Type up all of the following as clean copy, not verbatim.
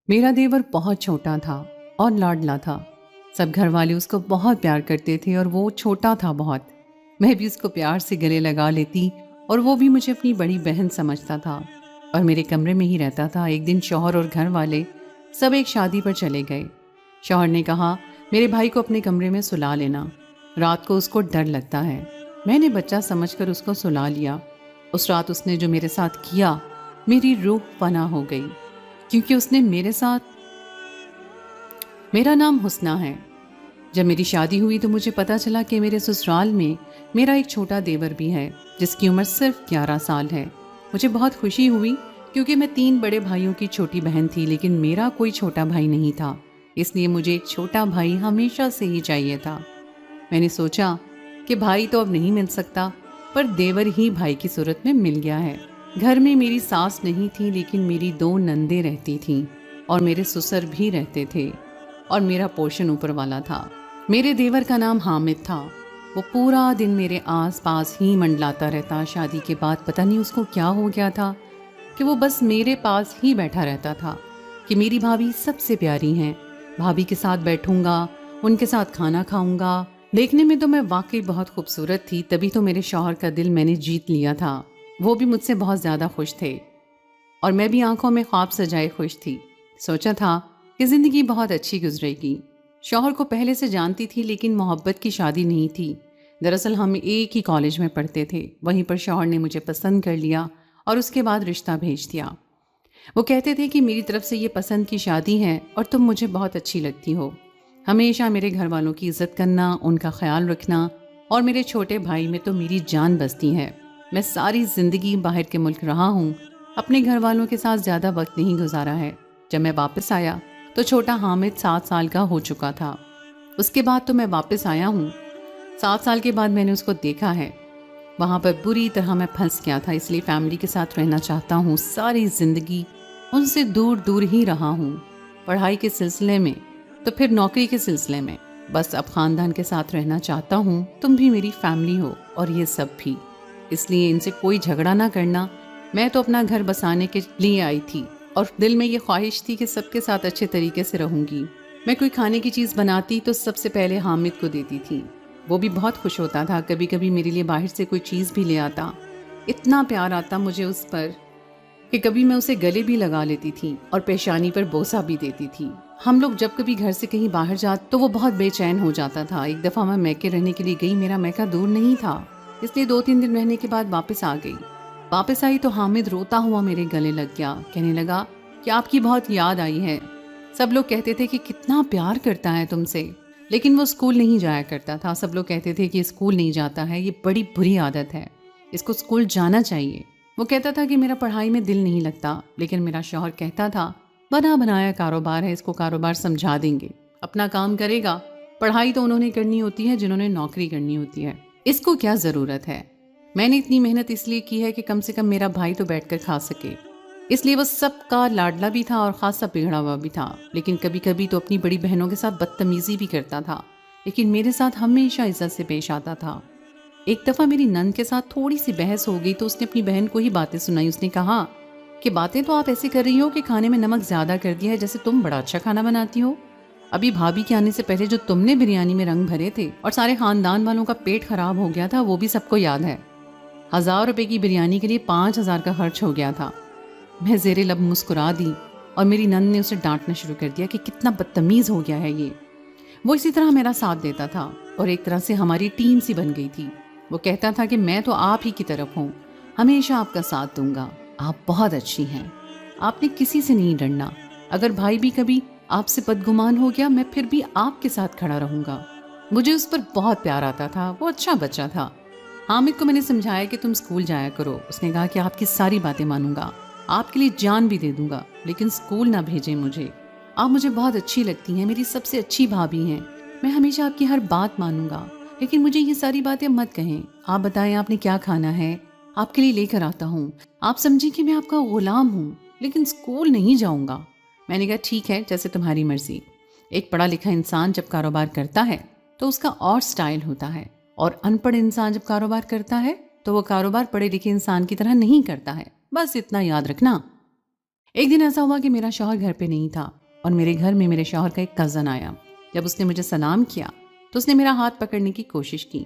میرا دیور بہت چھوٹا تھا اور لاڈلا تھا۔ سب گھر والے اس کو بہت پیار کرتے تھے اور وہ چھوٹا تھا بہت۔ میں بھی اس کو پیار سے گلے لگا لیتی اور وہ بھی مجھے اپنی بڑی بہن سمجھتا تھا اور میرے کمرے میں ہی رہتا تھا۔ ایک دن شوہر اور گھر والے سب ایک شادی پر چلے گئے۔ شوہر نے کہا میرے بھائی کو اپنے کمرے میں سلا لینا، رات کو اس کو ڈر لگتا ہے۔ میں نے بچہ سمجھ کر اس کو سلا لیا۔ اس رات اس نے جو میرے ساتھ کیا، میری روح فنا ہو گئی، کیونکہ اس نے میرے ساتھ… میرا نام حسنہ ہے۔ جب میری شادی ہوئی تو مجھے پتا چلا کہ میرے سسرال میں میرا ایک چھوٹا دیور بھی ہے جس کی عمر صرف 11 سال ہے۔ مجھے بہت خوشی ہوئی کیونکہ میں 3 بڑے بھائیوں کی چھوٹی بہن تھی، لیکن میرا کوئی چھوٹا بھائی نہیں تھا، اس لیے مجھے ایک چھوٹا بھائی ہمیشہ سے ہی چاہیے تھا۔ میں نے سوچا کہ بھائی تو اب نہیں مل سکتا، پر دیور ہی بھائی کی صورت میں مل گیا ہے۔ گھر میں میری ساس نہیں تھی، لیکن میری 2 نندیں رہتی تھیں اور میرے سسر بھی رہتے تھے اور میرا پورشن اوپر والا تھا۔ میرے دیور کا نام حامد تھا۔ وہ پورا دن میرے آس پاس ہی منڈلاتا رہتا۔ شادی کے بعد پتہ نہیں اس کو کیا ہو گیا تھا کہ وہ بس میرے پاس ہی بیٹھا رہتا تھا کہ میری بھابھی سب سے پیاری ہیں، بھابھی کے ساتھ بیٹھوں گا، ان کے ساتھ کھانا کھاؤں گا۔ دیکھنے میں تو میں واقعی بہت خوبصورت تھی، تبھی تو میرے شوہر کا دل میں نے جیت لیا تھا۔ وہ بھی مجھ سے بہت زیادہ خوش تھے اور میں بھی آنکھوں میں خواب سجائے خوش تھی۔ سوچا تھا کہ زندگی بہت اچھی گزرے گی۔ شوہر کو پہلے سے جانتی تھی، لیکن محبت کی شادی نہیں تھی۔ دراصل ہم ایک ہی کالج میں پڑھتے تھے، وہیں پر شوہر نے مجھے پسند کر لیا اور اس کے بعد رشتہ بھیج دیا۔ وہ کہتے تھے کہ میری طرف سے یہ پسند کی شادی ہے اور تم مجھے بہت اچھی لگتی ہو۔ ہمیشہ میرے گھر والوں کی عزت کرنا، ان کا خیال رکھنا، اور میرے چھوٹے بھائی میں تو میری جان بستی ہے۔ میں ساری زندگی باہر کے ملک رہا ہوں، اپنے گھر والوں کے ساتھ زیادہ وقت نہیں گزارا ہے۔ جب میں واپس آیا تو چھوٹا حامد 7 سال کا ہو چکا تھا۔ اس کے بعد تو میں واپس آیا ہوں۔ 7 سال کے بعد میں نے اس کو دیکھا ہے۔ وہاں پر بری طرح میں پھنس گیا تھا، اس لیے فیملی کے ساتھ رہنا چاہتا ہوں۔ ساری زندگی ان سے دور دور ہی رہا ہوں، پڑھائی کے سلسلے میں تو پھر نوکری کے سلسلے میں۔ بس اب خاندان کے ساتھ رہنا چاہتا ہوں، تم بھی میری فیملی ہو اور یہ سب بھی۔ اس لیے ان سے کوئی جھگڑا نہ کرنا۔ میں تو اپنا گھر بسانے کے لیے آئی تھی اور دل میں یہ خواہش تھی کہ سب کے ساتھ اچھے طریقے سے رہوں گی۔ میں کوئی کھانے کی چیز بناتی تو سب سے پہلے حامد کو دیتی تھی، وہ بھی بہت خوش ہوتا تھا۔ کبھی کبھی میرے لیے باہر سے کوئی چیز بھی لے آتا، اتنا پیار آتا مجھے اس پر کہ کبھی میں اسے گلے بھی لگا لیتی تھی اور پیشانی پر بوسہ بھی دیتی تھی۔ ہم لوگ جب کبھی گھر سے کہیں باہر جاتے تو وہ بہت بے چین ہو جاتا تھا۔ ایک دفعہ میں میکے رہنے کے لیے گئی، میرا میکا دور نہیں تھا، اس لیے 2-3 دن رہنے کے بعد واپس آ گئی۔ واپس آئی تو حامد روتا ہوا میرے گلے لگ گیا، کہنے لگا کہ آپ کی بہت یاد آئی ہے۔ سب لوگ کہتے تھے کہ کتنا پیار کرتا ہے تم سے، لیکن وہ اسکول نہیں جایا کرتا تھا۔ سب لوگ کہتے تھے کہ اسکول نہیں جاتا ہے، یہ بڑی بری عادت ہے، اس کو اسکول جانا چاہیے۔ وہ کہتا تھا کہ میرا پڑھائی میں دل نہیں لگتا، لیکن میرا شوہر کہتا تھا بنا بنایا کاروبار ہے، اس کو کاروبار سمجھا دیں گے، اپنا کام کرے گا۔ پڑھائی تو انہوں نے کرنی ہوتی ہے جنہوں نے نوکری کرنی ہوتی ہے، اس کو کیا ضرورت ہے۔ میں نے اتنی محنت اس لیے کی ہے کہ کم سے کم میرا بھائی تو بیٹھ کر کھا سکے۔ اس لیے وہ سب کا لاڈلا بھی تھا اور خاصا بگڑا ہوا بھی تھا، لیکن کبھی کبھی تو اپنی بڑی بہنوں کے ساتھ بدتمیزی بھی کرتا تھا، لیکن میرے ساتھ ہمیشہ عزت سے پیش آتا تھا۔ ایک دفعہ میری نند کے ساتھ تھوڑی سی بحث ہو گئی تو اس نے اپنی بہن کو ہی باتیں سنائی۔ اس نے کہا کہ باتیں تو آپ ایسے کر رہی ہو کہ کھانے میں نمک زیادہ کر دیا ہے، جیسے تم بڑا اچھا کھانا بناتی ہو۔ ابھی بھابھی کے آنے سے پہلے جو تم نے بریانی میں رنگ بھرے تھے اور سارے خاندان والوں کا پیٹ خراب ہو گیا تھا، وہ بھی سب کو یاد ہے۔ 1000 روپے کی بریانی کے لیے 5000 کا خرچ ہو گیا تھا۔ میں زیر لب مسکرا دی اور میری نند نے اسے ڈانٹنا شروع کر دیا کہ کتنا بدتمیز ہو گیا ہے یہ۔ وہ اسی طرح میرا ساتھ دیتا تھا اور ایک طرح سے ہماری ٹیم سی بن گئی تھی۔ وہ کہتا تھا کہ میں تو آپ ہی کی طرف ہوں، ہمیشہ آپ کا ساتھ دوں گا، آپ بہت اچھی ہیں، آپ نے کسی سے نہیں ڈرنا، اگر بھائی بھی کبھی آپ سے بدگمان ہو گیا میں پھر بھی آپ کے ساتھ کھڑا رہوں گا۔ مجھے اس پر بہت پیار آتا تھا، وہ اچھا بچہ تھا۔ حامد کو میں نے سمجھایا کہ تم اسکول جایا کرو، اس نے کہا کہ آپ کی ساری باتیں مانوں گا، آپ کے لیے جان بھی دے دوں گا، لیکن اسکول نہ بھیجیں مجھے۔ آپ مجھے بہت اچھی لگتی ہیں، میری سب سے اچھی بھابھی ہیں، میں ہمیشہ آپ کی ہر بات مانوں گا، لیکن مجھے یہ ساری باتیں مت کہیں۔ آپ بتائیں آپ نے کیا کھانا ہے، آپ کے لیے لے کر آتا ہوں۔ آپ سمجھیں کہ میں آپ کا غلام ہوں، لیکن اسکول نہیں جاؤں گا۔ میں نے کہا ٹھیک ہے، جیسے تمہاری مرضی۔ ایک پڑھا لکھا انسان جب کاروبار کرتا ہے تو اس کا اور سٹائل ہوتا ہے، اور ان پڑھ انسان جب کاروبار کرتا ہے تو وہ کاروبار پڑھے لکھے انسان کی طرح نہیں کرتا ہے، بس اتنا یاد رکھنا۔ ایک دن ایسا ہوا کہ میرا شوہر گھر پہ نہیں تھا اور میرے گھر میں میرے شوہر کا ایک کزن آیا۔ جب اس نے مجھے سلام کیا تو اس نے میرا ہاتھ پکڑنے کی کوشش کی۔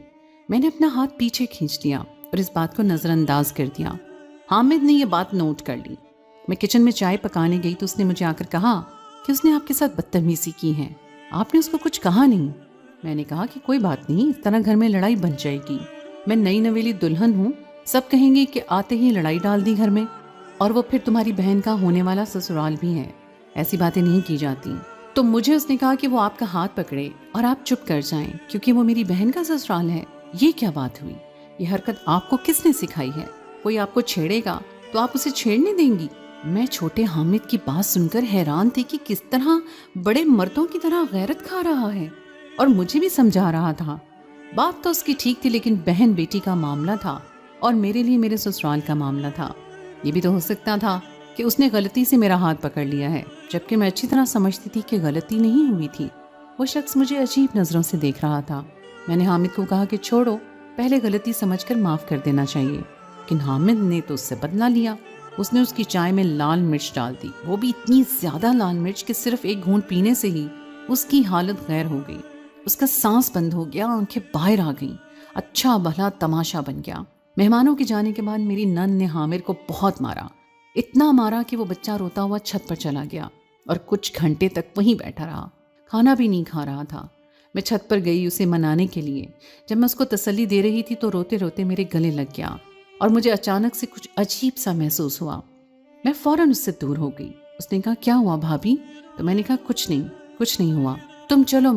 میں نے اپنا ہاتھ پیچھے کھینچ لیا اور اس بات کو نظر انداز کر دیا۔ حامد نے یہ بات نوٹ کر لی۔ میں کچن میں چائے پکانے گئی تو اس نے مجھے آ کر کہا کہ اس نے آپ کے ساتھ بدتمیزی کی ہے، آپ نے اس کو کچھ کہا نہیں؟ میں نے کہا کہ کوئی بات نہیں، اس طرح گھر میں لڑائی بن جائے گی، میں نئی نویلی دلہن ہوں، سب کہیں گے کہ آتے ہی لڑائی ڈال دی گھر میں، اور وہ پھر تمہاری بہن کا ہونے والا سسرال بھی ہے، ایسی باتیں نہیں کی جاتی۔ تو مجھے اس نے کہا کہ وہ آپ کا ہاتھ پکڑے اور آپ چپ کر جائیں کیونکہ وہ میری بہن کا سسرال ہے۔ یہ کیا بات ہوئی؟ یہ حرکت آپ کو کس نے سکھائی ہے؟ کوئی آپ کو چھیڑے گا تو آپ اسے چھیڑنے دیں گی؟ میں چھوٹے حامد کی بات سن کر حیران تھی کہ کس طرح بڑے مردوں کی طرح غیرت کھا رہا ہے، اور مجھے بھی سمجھا رہا تھا۔ بات تو اس کی ٹھیک تھی، لیکن بہن بیٹی کا معاملہ تھا اور میرے لیے میرے سسرال کا معاملہ تھا۔ یہ بھی تو ہو سکتا تھا کہ اس نے غلطی سے میرا ہاتھ پکڑ لیا ہے، جبکہ میں اچھی طرح سمجھتی تھی کہ غلطی نہیں ہوئی تھی۔ وہ شخص مجھے عجیب نظروں سے دیکھ رہا تھا۔ میں نے حامد کو کہا کہ چھوڑو، پہلے غلطی سمجھ کر معاف کر دینا چاہیے، لیکن حامد نے تو اس سے بدلہ لیا۔ اس نے اس کی چائے میں لال مرچ ڈال دی، وہ بھی اتنی زیادہ لال مرچ کہ صرف ایک گھونٹ پینے سے ہی اس کی حالت غیر ہو گئی۔ اس کا سانس بند ہو گیا، آنکھیں باہر آ گئیں۔ اچھا بھلا تماشا بن گیا۔ مہمانوں کے جانے کے بعد میری نند نے حامد کو بہت مارا، اتنا مارا کہ وہ بچہ روتا ہوا چھت پر چلا گیا اور کچھ گھنٹے تک وہیں بیٹھا رہا، کھانا بھی نہیں کھا رہا تھا۔ میں چھت پر گئی اسے منانے کے لیے۔ جب میں اس کو تسلی دے رہی تھی تو روتے روتے میرے گلے لگ گیا اور مجھے اچانک سے کچھ عجیب سا محسوس ہوا۔ میں فوراً اس سے دور ہو گئی۔ اس نے کہا کیا ہوا بھابھی؟ تو میں نے کہا کچھ نہیں ہوا، تم چلو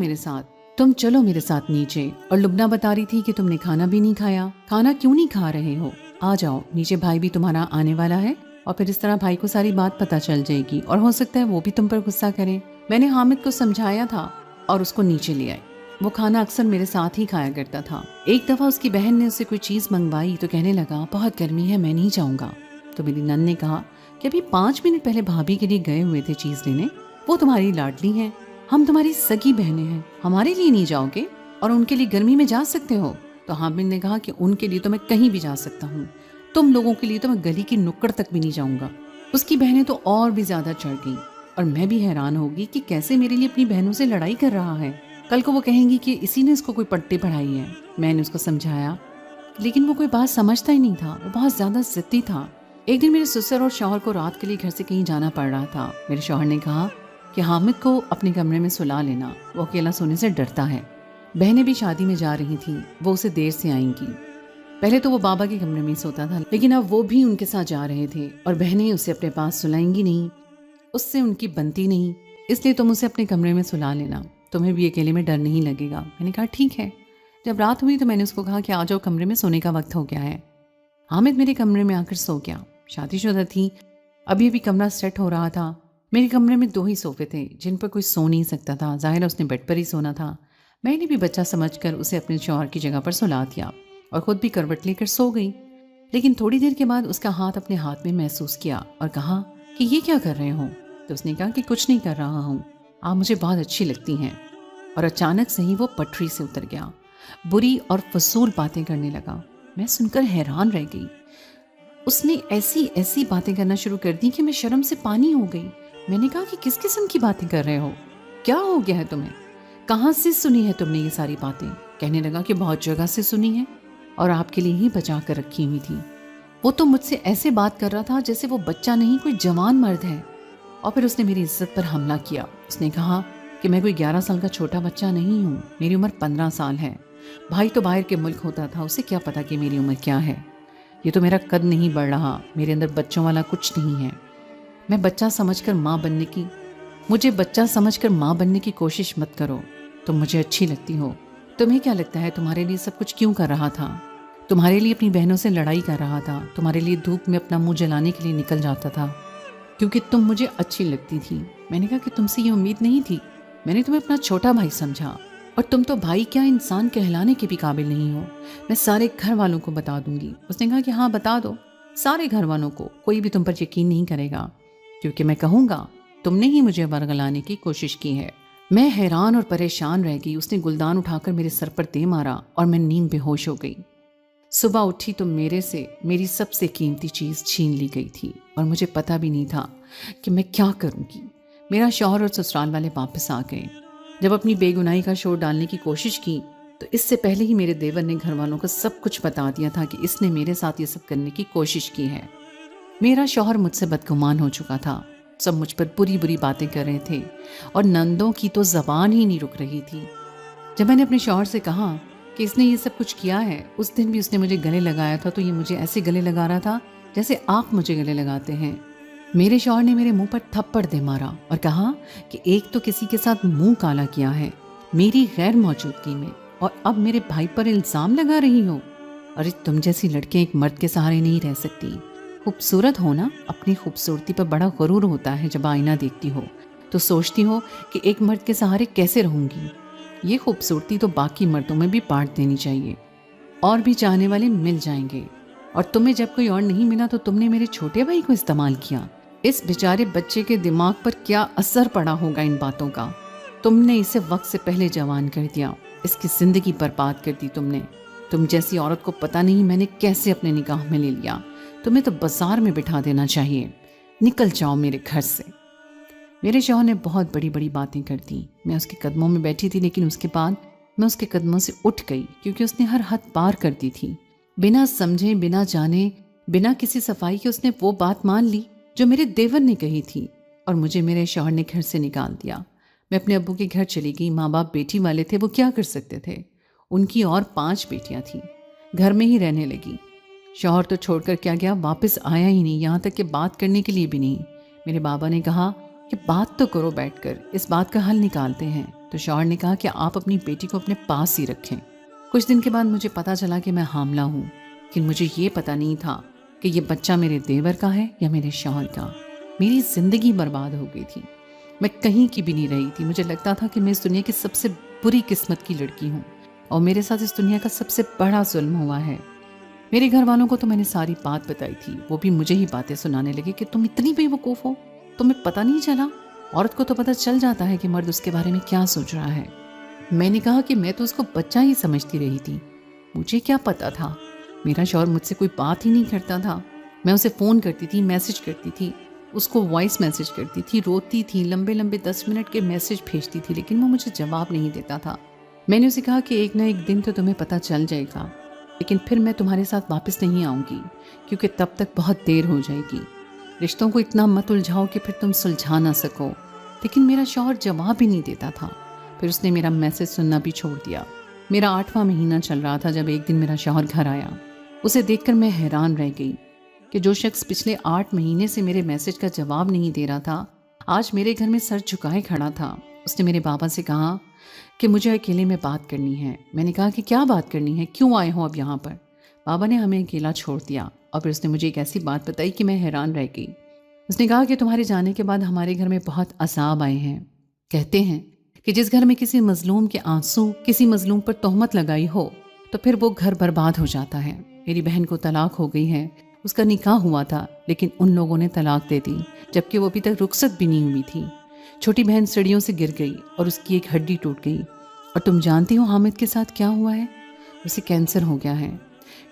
میرے ساتھ نیچے۔ اور لبنہ بتا رہی تھی کہ تم نے کھانا بھی نہیں کھایا، کھانا کیوں نہیں کھا رہے ہو؟ آ جاؤ نیچے، بھائی بھی تمہارا آنے والا ہے، اور پھر اس طرح بھائی کو ساری بات پتہ چل جائے گی اور ہو سکتا ہے وہ بھی تم پر غصہ کرے۔ میں نے حامد کو سمجھایا تھا اور اس کو نیچے لے آئی۔ وہ کھانا اکثر میرے ساتھ ہی کھایا کرتا تھا۔ ایک دفعہ اس کی بہن نے اسے کوئی چیز منگوائی تو کہنے لگا بہت گرمی ہے، میں نہیں جاؤں گا۔ تو میری نند نے کہا کہ ابھی 5 منٹ پہلے بھابھی کے لیے گئے ہوئے تھے چیز لینے، وہ تمہاری لاڈلی ہیں، ہم تمہاری سگی بہنیں ہیں، ہمارے لیے نہیں جاؤ گے اور ان کے لیے گرمی میں جا سکتے ہو؟ تو حامد نے کہا کہ ان کے لیے تو میں کہیں بھی جا سکتا ہوں، تم لوگوں کے لیے تو میں گلی کی نکڑ تک بھی نہیں جاؤں گا۔ اس کی بہنیں تو اور بھی زیادہ چڑھ گئیں، اور میں بھی حیران ہوگی کہ کیسے میرے لیے اپنی بہنوں سے لڑائی کر رہا ہے۔ کل کو وہ کہیں گی کہ اسی نے اس کو کوئی پٹی پڑھائی ہے۔ میں نے اس کو سمجھایا لیکن وہ کوئی بات سمجھتا ہی نہیں تھا، وہ بہت زیادہ ضدی تھا۔ ایک دن میرے سسر اور شوہر کو رات کے لیے گھر سے کہیں جانا پڑ رہا تھا۔ میرے شوہر نے کہا کہ حامد کو اپنے کمرے میں سلا لینا، وہ اکیلا سونے سے ڈرتا ہے۔ بہنیں بھی شادی میں جا رہی تھیں، وہ اسے دیر سے آئیں گی۔ پہلے تو وہ بابا کے کمرے میں ہی سوتا تھا، لیکن اب وہ بھی ان کے ساتھ جا رہے تھے اور بہنیں اسے اپنے پاس سلائیں گی نہیں، اس سے ان کی بنتی نہیں، اس لیے تم اسے اپنے کمرے میں سلا لینا، تمہیں بھی اکیلے میں ڈر نہیں لگے گا۔ میں نے کہا ٹھیک ہے۔ جب رات ہوئی تو میں نے اس کو کہا کہ آ جاؤ، کمرے میں سونے کا وقت ہو گیا ہے۔ حامد میرے کمرے میں آ کر سو گیا۔ شادی شدہ تھی، ابھی کمرہ سیٹ ہو رہا تھا۔ میرے کمرے میں 2 ہی صوفے تھے جن پر کوئی سو نہیں سکتا تھا، ظاہر ہے اس نے بیڈ پر ہی سونا تھا۔ میں نے بھی بچہ سمجھ کر اسے اپنے شوہر کی جگہ پر سلا دیا اور خود بھی کروٹ لے کر سو گئی۔ لیکن تھوڑی دیر کے بعد اس کا ہاتھ اپنے ہاتھ میں محسوس کیا اور کہا کہ یہ کیا کر رہے ہو؟ تو اس نے کہا کہ کچھ نہیں کر رہا ہوں، آپ مجھے بہت اچھی لگتی ہیں۔ اور اچانک سے ہی وہ پٹری سے اتر گیا، بری اور فضول باتیں کرنے لگا۔ میں سن کر حیران رہ گئی۔ اس نے ایسی باتیں کرنا شروع کر دی کہ میں شرم سے پانی ہو گئی۔ میں نے کہا کہ کس قسم کی باتیں کر رہے ہو؟ کیا ہو گیا ہے تمہیں؟ کہاں سے سنی ہے تم نے یہ ساری باتیں؟ کہنے لگا کہ بہت جگہ سے سنی ہے اور آپ کے لیے ہی بچا کر رکھی ہوئی تھی۔ وہ تو مجھ سے ایسے بات کر رہا تھا جیسے وہ بچہ نہیں کوئی جوان مرد ہے۔ اور پھر اس نے میری عزت پر حملہ کیا۔ اس نے کہا کہ میں کوئی 11 سال کا چھوٹا بچہ نہیں ہوں، میری عمر 15 سال ہے۔ بھائی تو باہر کے ملک ہوتا تھا، اسے کیا پتا کہ میری عمر کیا ہے؟ یہ تو میرا قد نہیں بڑھ رہا، میرے اندر بچوں والا کچھ نہیں ہے۔ مجھے بچہ سمجھ کر ماں بننے کی کوشش مت کرو، تم مجھے اچھی لگتی ہو۔ تمہیں کیا لگتا ہے تمہارے لیے سب کچھ کیوں کر رہا تھا؟ تمہارے لیے اپنی بہنوں سے لڑائی کر رہا تھا، تمہارے لیے دھوپ میں اپنا منہ جلانے کے لیے نکل جاتا تھا کیونکہ تم مجھے اچھی لگتی تھی۔ میں نے کہا کہ تم سے یہ امید نہیں تھی، میں نے تمہیں اپنا چھوٹا بھائی سمجھا، اور تم تو بھائی کیا انسان کہلانے کے بھی قابل نہیں ہو۔ میں سارے گھر والوں کو بتا دوں گی۔ اس نے کہا کہ ہاں بتا دو، سارے گھر والوں کو، کوئی بھی تم پر یقین نہیں کرے گا کیونکہ میں کہوں گا تم نے ہی مجھے ورگلانے کی کوشش کی ہے۔ میں حیران اور پریشان رہ گئی۔ اس نے گلدان اٹھا کر میرے سر پر دے مارا اور میں نیند بے ہوش ہو گئی۔ صبح اٹھی تو میرے سے میری سب سے قیمتی چیز چھین لی گئی تھی اور مجھے پتہ بھی نہیں تھا کہ میں کیا کروں گی۔ میرا شوہر اور سسرال والے واپس آ گئے۔ جب اپنی بے گناہی کا شور ڈالنے کی کوشش کی تو اس سے پہلے ہی میرے دیور نے گھر والوں کو سب کچھ بتا دیا تھا کہ اس نے میرے ساتھ یہ سب کرنے کی کوشش کی ہے۔ میرا شوہر مجھ سے بدگمان ہو چکا تھا، سب مجھ پر بری بری باتیں کر رہے تھے اور نندوں کی تو زبان ہی نہیں رک رہی تھی۔ جب میں نے اپنے شوہر سے کہا کہ اس نے یہ سب کچھ کیا ہے، اس دن بھی اس نے مجھے گلے لگایا تھا تو یہ مجھے ایسے گلے لگا رہا تھا جیسے آپ مجھے گلے لگاتے ہیں۔ میرے شوہر نے میرے منہ پر تھپڑ دے مارا اور کہا کہ ایک تو کسی کے ساتھ منہ کالا کیا ہے میری غیر موجودگی میں، اور اب میرے بھائی پر الزام لگا رہی ہو۔ اور تم جیسی لڑکیاں ایک مرد کے سہارے نہیں رہ سکتی۔ خوبصورت ہونا اپنی خوبصورتی پر بڑا غرور ہوتا ہے، جب آئینہ دیکھتی ہو تو سوچتی ہو کہ ایک مرد کے سہارے کیسے رہوں گی۔ یہ خوبصورتی تو باقی مردوں میں بھی بانٹ دینی چاہیے، اور بھی چاہنے والے مل جائیں گے۔ اور تمہیں جب کوئی اور نہیں ملا تو تم نے میرے چھوٹے بھائی کو استعمال کیا۔ اس بیچارے بچے کے دماغ پر کیا اثر پڑا ہوگا ان باتوں کا۔ تم نے اسے وقت سے پہلے جوان کر دیا، اس کی زندگی برباد کر دی تم نے۔ تم جیسی عورت کو پتہ نہیں میں نے کیسے اپنے نکاح میں لے لیا۔ تمہیں تو بازار میں بٹھا دینا چاہیے۔ نکل جاؤ میرے گھر سے۔ میرے شوہر نے بہت بڑی بڑی باتیں کر دیں۔ میں اس کے قدموں میں بیٹھی تھی، لیکن اس کے بعد میں اس کے قدموں سے اٹھ گئی، کیونکہ اس نے ہر حد پار کر دی تھی۔ بنا سمجھے، بنا جانے، بنا کسی صفائی کے اس نے وہ بات مان لی جو میرے دیور نے کہی تھی، اور مجھے میرے شوہر نے گھر سے نکال دیا۔ میں اپنے ابو کے گھر چلی گئی۔ ماں باپ بیٹی والے تھے، وہ کیا کر سکتے تھے؟ ان کی اور 5 بیٹیاں تھیں، گھر میں ہی رہنے لگی۔ شوہر تو چھوڑ کر کیا گیا، واپس آیا ہی نہیں، یہاں تک کہ بات کرنے کے لیے بھی نہیں۔ میرے بابا نے کہا کہ بات تو کرو بیٹھ کر، اس بات کا حل نکالتے ہیں۔ تو شوہر نے کہا کہ آپ اپنی بیٹی کو اپنے پاس ہی رکھیں۔ کچھ دن کے بعد مجھے پتا چلا کہ میں حاملہ ہوں، لیکن مجھے یہ پتا نہیں تھا کہ یہ بچہ میرے دیور کا ہے یا میرے شوہر کا۔ میری زندگی برباد ہو گئی تھی، میں کہیں کی بھی نہیں رہی تھی۔ مجھے لگتا تھا کہ میں اس دنیا کی سب سے بری قسمت کی لڑکی ہوں، اور میرے ساتھ اس دنیا کا سب سے بڑا ظلم ہوا ہے۔ میرے گھر والوں کو تو میں نے ساری بات بتائی تھی، وہ بھی مجھے ہی باتیں سنانے لگے کہ تم اتنی بے وقوف ہو، تمہیں پتہ نہیں چلا؟ عورت کو تو پتہ چل جاتا ہے کہ مرد اس کے بارے میں کیا سوچ رہا ہے۔ میں نے کہا کہ میں تو اس کو بچہ ہی سمجھتی رہی تھی، مجھے کیا پتا تھا؟ میرا شوہر مجھ سے کوئی بات ہی نہیں کرتا تھا۔ میں اسے فون کرتی تھی، میسج کرتی تھی، اس کو وائس میسج کرتی تھی، روتی تھی، لمبے لمبے 10 منٹ کے میسج بھیجتی تھی، لیکن وہ مجھے جواب نہیں دیتا تھا۔ میں نے اسے کہا کہ ایک نہ ایک دن تو تمہیں پتہ چل جائے گا، لیکن پھر میں تمہارے ساتھ واپس نہیں آؤں گی، کیونکہ تب تک بہت دیر ہو جائے گی۔ رشتوں کو اتنا مت الجھاؤ کہ پھر تم سلجھا نہ سکو۔ لیکن میرا شوہر جواب ہی نہیں دیتا تھا۔ پھر اس نے میرا میسج سننا بھی چھوڑ دیا۔ میرا 8واں مہینہ چل رہا تھا جب ایک دن میرا شوہر گھر آیا۔ اسے دیکھ کر میں حیران رہ گئی کہ جو شخص پچھلے 8 مہینے سے میرے میسج کا جواب نہیں دے رہا تھا، آج میرے گھر میں سر جھکائے کھڑا تھا۔ اس نے میرے بابا سے کہا کہ مجھے اکیلے میں بات کرنی ہے۔ میں نے کہا کہ کیا بات کرنی ہے، کیوں آئے ہو اب یہاں پر؟ بابا نے ہمیں اکیلا چھوڑ دیا، اور پھر اس نے مجھے ایک ایسی بات بتائی کہ میں حیران رہ گئی۔ اس نے کہا کہ تمہارے جانے کے بعد ہمارے گھر میں بہت عذاب آئے ہیں۔ کہتے ہیں کہ جس گھر میں کسی مظلوم کے آنسو کسی مظلوم پر تہمت لگائی ہو تو پھر وہ گھر برباد ہو جاتا ہے۔ میری بہن کو طلاق ہو گئی ہے، اس کا نکاح ہوا تھا، لیکن ان لوگوں نے طلاق دے دی جبکہ وہ ابھی تک رخصت بھی نہیں ہوئی تھی۔ چھوٹی بہن سیڑھیوں سے گر گئی اور اس کی ایک ہڈی ٹوٹ گئی۔ اور تم جانتی ہو حامد کے ساتھ کیا ہوا ہے؟ اسے کینسر ہو گیا ہے۔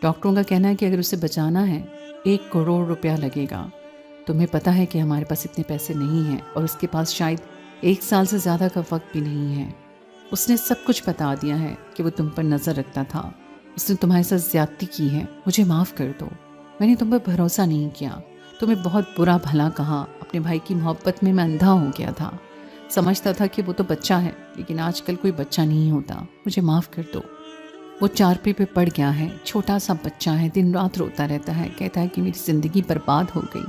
ڈاکٹروں کا کہنا ہے کہ اگر اسے بچانا ہے 1 کروڑ روپیہ لگے گا۔ تمہیں پتہ ہے کہ ہمارے پاس اتنے پیسے نہیں ہیں، اور اس کے پاس شاید 1 سال سے زیادہ کا وقت بھی نہیں ہے۔ اس نے سب کچھ بتا دیا ہے کہ وہ تم پر نظر رکھتا تھا، اس نے تمہارے ساتھ زیادتی کی ہے، مجھے معاف کر دو۔ میں نے تم پر بھروسہ نہیں کیا، تمہیں بہت برا بھلا کہا، اپنے بھائی کی محبت میں اندھا ہو گیا تھا، سمجھتا تھا کہ وہ تو بچہ ہے، لیکن آج کل کوئی بچہ نہیں ہوتا، مجھے معاف کر دو۔ وہ چارپے پہ پڑ گیا ہے، چھوٹا سا بچہ ہے، دن رات روتا رہتا ہے، کہتا ہے کہ میری زندگی برباد ہو گئی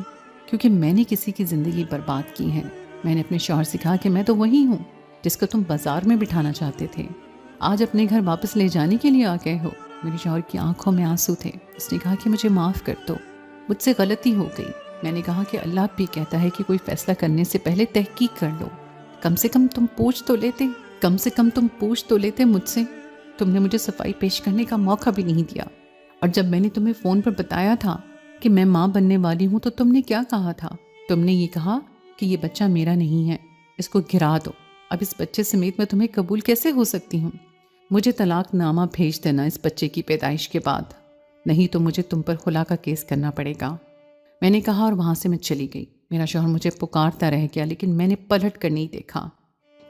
کیونکہ میں نے کسی کی زندگی برباد کی ہے۔ میں نے اپنے شوہر سے کہا کہ میں تو وہی ہوں جس کو تم بازار میں بٹھانا چاہتے تھے، آج اپنے گھر واپس لے جانے کے لیے آ گئے ہو۔ میرے شوہر کی آنکھوں میں آنسو تھے۔ اس نے کہا کہ مجھے معاف کر دو، مجھ سے غلطی ہو گئی۔ میں نے کہا کہ اللہ بھی کہتا ہے کہ کوئی فیصلہ کرنے سے پہلے تحقیق کر لو، کم سے کم تم پوچھ تو لیتے مجھ سے۔ تم نے مجھے صفائی پیش کرنے کا موقع بھی نہیں دیا، اور جب میں نے تمہیں فون پر بتایا تھا کہ میں ماں بننے والی ہوں تو تم نے کیا کہا تھا؟ تم نے یہ کہا کہ یہ بچہ میرا نہیں ہے، اس کو گرا دو۔ اب اس بچے سمیت میں تمہیں قبول کیسے ہو سکتی ہوں؟ مجھے طلاق نامہ بھیج دینا اس بچے کی پیدائش کے بعد۔ نہیں تو مجھے تم پر خلا کا کیس کرنا پڑے گا۔ میں نے کہا اور وہاں سے میں چلی گئی۔ میرا شوہر مجھے پکارتا رہ گیا لیکن میں نے پلٹ کر نہیں دیکھا۔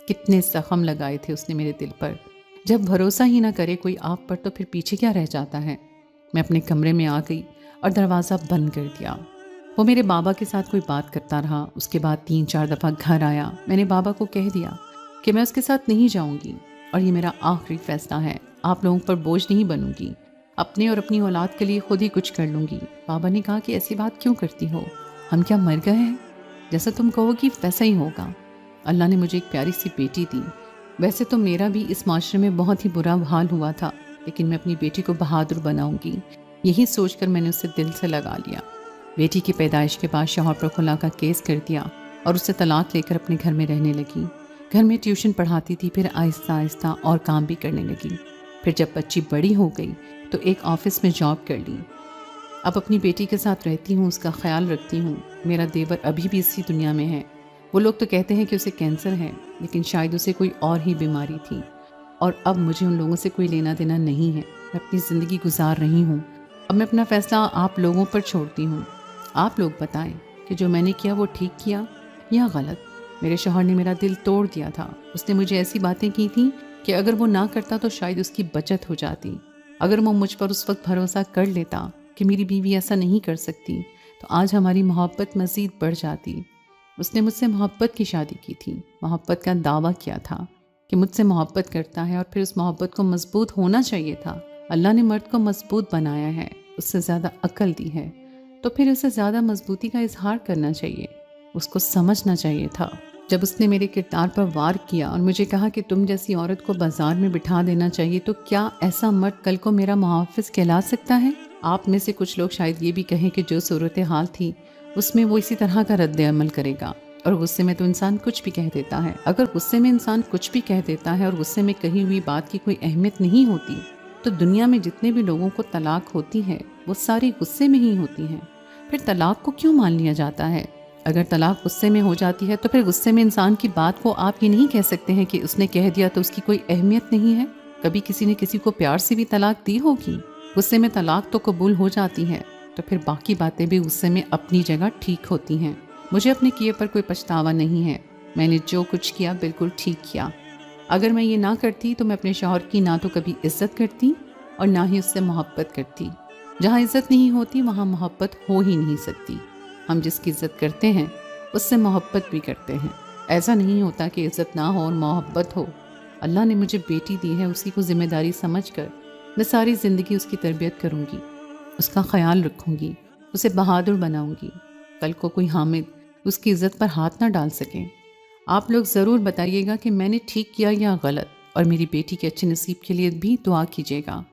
کتنے زخم لگائے تھے اس نے میرے دل پر۔ جب بھروسہ ہی نہ کرے کوئی آپ پر تو پھر پیچھے کیا رہ جاتا ہے۔ میں اپنے کمرے میں آ گئی اور دروازہ بند کر دیا۔ وہ میرے بابا کے ساتھ کوئی بات کرتا رہا۔ اس کے بعد 3-4 دفعہ گھر آیا۔ میں نے بابا کو کہہ دیا کہ میں اس کے ساتھ نہیں جاؤں گی اور یہ میرا آخری فیصلہ ہے، آپ لوگوں پر بوجھ نہیں بنوں گی، اپنے اور اپنی اولاد کے لیے خود ہی کچھ کر لوں گی۔ بابا نے کہا کہ ایسی بات کیوں کرتی ہو، ہم کیا مر گئے ہیں؟ جیسا تم کہو گی ویسا ہی ہوگا۔ اللہ نے مجھے ایک پیاری سی بیٹی دی۔ ویسے تو میرا بھی اس معاشرے میں بہت ہی برا حال ہوا تھا، لیکن میں اپنی بیٹی کو بہادر بناؤں گی، یہی سوچ کر میں نے اسے دل سے لگا لیا۔ بیٹی کی پیدائش کے بعد شوہر پر خلا کا کیس کر دیا اور اسے طلاق لے کر اپنے گھر میں رہنے لگی۔ گھر میں ٹیوشن پڑھاتی تھی، پھر آہستہ آہستہ اور کام بھی کرنے لگی۔ پھر جب بچی بڑی ہو گئی تو ایک آفس میں جاب کر لی۔ اب اپنی بیٹی کے ساتھ رہتی ہوں، اس کا خیال رکھتی ہوں۔ میرا دیور ابھی بھی اسی دنیا میں ہے۔ وہ لوگ تو کہتے ہیں کہ اسے کینسر ہے، لیکن شاید اسے کوئی اور ہی بیماری تھی، اور اب مجھے ان لوگوں سے کوئی لینا دینا نہیں ہے۔ میں اپنی زندگی گزار رہی ہوں۔ اب میں اپنا فیصلہ آپ لوگوں پر چھوڑتی ہوں۔ آپ لوگ بتائیں کہ جو میں نے کیا وہ ٹھیک کیا یا غلط۔ میرے شوہر نے میرا دل توڑ دیا تھا۔ اس نے مجھے ایسی باتیں کی تھیں کہ اگر وہ نہ کرتا تو شاید اس کی بچت ہو جاتی۔ اگر وہ مجھ پر اس وقت بھروسہ کر لیتا کہ میری بیوی ایسا نہیں کر سکتی تو آج ہماری محبت مزید بڑھ جاتی۔ اس نے مجھ سے محبت کی شادی کی تھی، محبت کا دعویٰ کیا تھا کہ مجھ سے محبت کرتا ہے، اور پھر اس محبت کو مضبوط ہونا چاہیے تھا۔ اللہ نے مرد کو مضبوط بنایا ہے، اس سے زیادہ عقل دی ہے، تو پھر اسے زیادہ مضبوطی کا اظہار کرنا چاہیے، اس کو سمجھنا چاہیے تھا۔ جب اس نے میرے کردار پر وار کیا اور مجھے کہا کہ تم جیسی عورت کو بازار میں بٹھا دینا چاہیے، تو کیا ایسا مرد کل کو میرا محافظ کہلا سکتا ہے؟ آپ میں سے کچھ لوگ شاید یہ بھی کہیں کہ جو صورتحال تھی اس میں وہ اسی طرح کا رد عمل کرے گا، اور غصے میں تو انسان کچھ بھی کہہ دیتا ہے۔ اگر غصے میں انسان کچھ بھی کہہ دیتا ہے اور غصے میں کہی ہوئی بات کی کوئی اہمیت نہیں ہوتی، تو دنیا میں جتنے بھی لوگوں کو طلاق ہوتی ہے وہ ساری غصے میں ہی ہوتی ہیں۔ پھر طلاق کو کیوں مان لیا جاتا ہے؟ اگر طلاق غصے میں ہو جاتی ہے تو پھر غصے میں انسان کی بات کو آپ یہ نہیں کہہ سکتے ہیں کہ اس نے کہہ دیا تو اس کی کوئی اہمیت نہیں ہے۔ کبھی کسی نے کسی کو پیار سے بھی طلاق دی ہوگی؟ غصے میں طلاق تو قبول ہو جاتی ہے، تو پھر باقی باتیں بھی غصے میں اپنی جگہ ٹھیک ہوتی ہیں۔ مجھے اپنے کیے پر کوئی پچھتاوا نہیں ہے۔ میں نے جو کچھ کیا بالکل ٹھیک کیا۔ اگر میں یہ نہ کرتی تو میں اپنے شوہر کی نہ تو کبھی عزت کرتی اور نہ ہی اس سے محبت کرتی۔ جہاں عزت نہیں ہوتی وہاں محبت ہو ہی نہیں سکتی۔ ہم جس کی عزت کرتے ہیں اس سے محبت بھی کرتے ہیں۔ ایسا نہیں ہوتا کہ عزت نہ ہو اور محبت ہو۔ اللہ نے مجھے بیٹی دی ہے، اسی کو ذمہ داری سمجھ کر میں ساری زندگی اس کی تربیت کروں گی، اس کا خیال رکھوں گی، اسے بہادر بناؤں گی۔ کل کو کوئی حامد اس کی عزت پر ہاتھ نہ ڈال سکیں۔ آپ لوگ ضرور بتائیے گا کہ میں نے ٹھیک کیا یا غلط، اور میری بیٹی کے اچھے نصیب کے لیے بھی دعا کیجیے گا۔